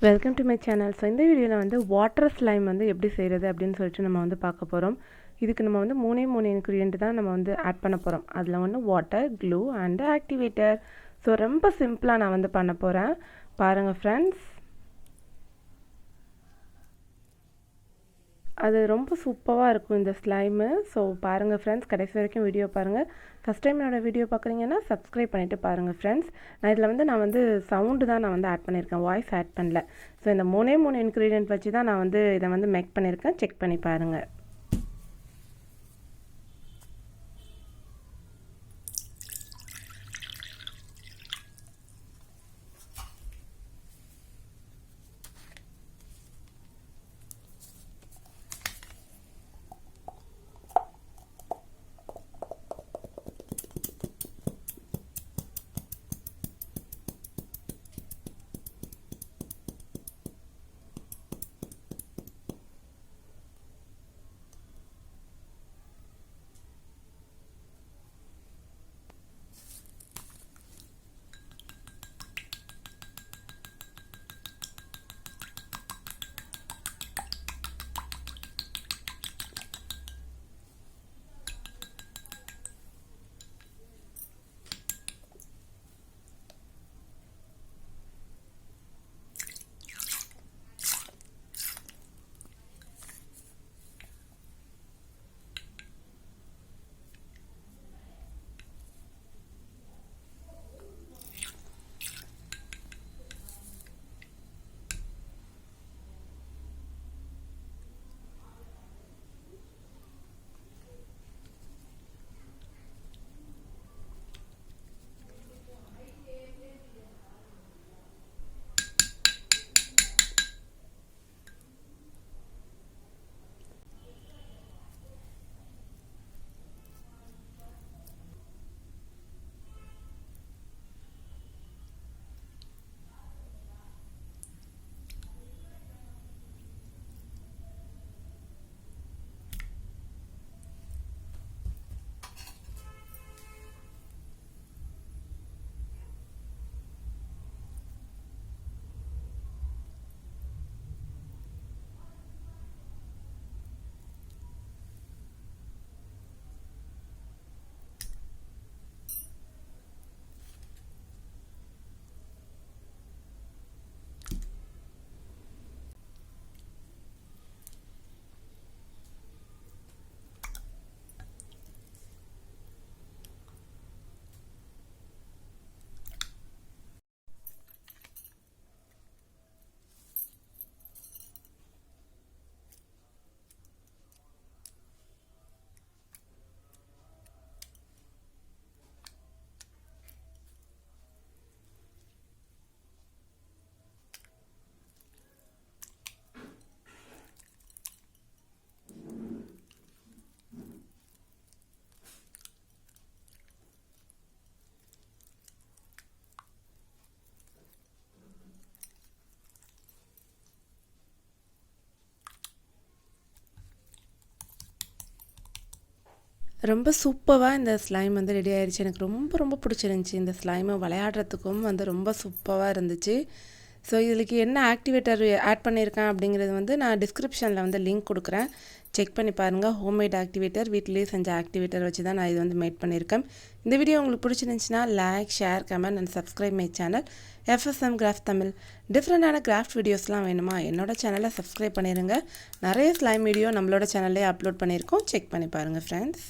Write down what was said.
Welcome to my channel. So இந்த வீடியோவில் வந்து வாட்டர் ஸ்லைம் வந்து எப்படி செய்கிறது அப்படின்னு சொல்லிட்டு நம்ம வந்து பார்க்க போகிறோம். இதுக்கு நம்ம வந்து மூணு இன்க்ரீடியன்ட் தான் நம்ம வந்து ஆட் பண்ண போகிறோம். அதில் வந்து water, glue and activator. So ரொம்ப சிம்பிளாக நான் வந்து பண்ண போகிறேன். பாருங்கள் ஃப்ரெண்ட்ஸ், அது ரொம்ப சூப்பராக இருக்கும் இந்த ஸ்லைமு. ஸோ பாருங்கள் ஃப்ரெண்ட்ஸ், கடைசி வரைக்கும் வீடியோ பாருங்கள். ஃபஸ்ட் டைம் என்னோடய வீடியோ பார்க்குறீங்கன்னா சப்ஸ்கிரைப் பண்ணிவிட்டு பாருங்கள் ஃப்ரெண்ட்ஸ். நான் வந்து சவுண்டு தான் நான் வந்து ஆட் பண்ணியிருக்கேன், வாய்ஸ் ஆட் பண்ணல. ஸோ இந்த மூணு இன்க்ரீடியன்ட் வச்சு தான் நான் வந்து இதை வந்து மேக் பண்ணியிருக்கேன். செக் பண்ணி பாருங்கள். ரொம்ப சூப்பராக இந்த ஸ்லைம் வந்து ரெடி ஆயிடுச்சு. எனக்கு ரொம்ப பிடிச்சிருந்துச்சி. இந்த ஸ்லைமை விளையாடுறதுக்கும் வந்து ரொம்ப சூப்பராக இருந்துச்சு. ஸோ இதுக்கு என்ன ஆக்டிவேட்டர் ஆட் பண்ணியிருக்கேன் அப்படிங்கிறது வந்து நான் டிஸ்கிரிப்ஷனில் வந்து லிங்க் கொடுக்குறேன். செக் பண்ணி பாருங்கள். ஹோம்மேட் ஆக்டிவேட்டர், வீட்டிலேயே செஞ்ச ஆக்டிவேட்டர் வச்சு தான் நான் இது வந்து மேட் பண்ணியிருக்கேன். இந்த வீடியோ உங்களுக்கு பிடிச்சிருந்துச்சுன்னா like, share, comment and subscribe my channel FSM craft Tamil. டிஃப்ரெண்டான கிராஃப்ட் வீடியோஸ்லாம் வேணுமா, என்னோட சேனலை சப்ஸ்கிரைப் பண்ணிடுங்க. நிறைய ஸ்லைம் வீடியோ நம்மளோட சேனல்லே அப்லோட் பண்ணியிருக்கோம். செக் பண்ணி பாருங்கள் ஃப்ரெண்ட்ஸ்.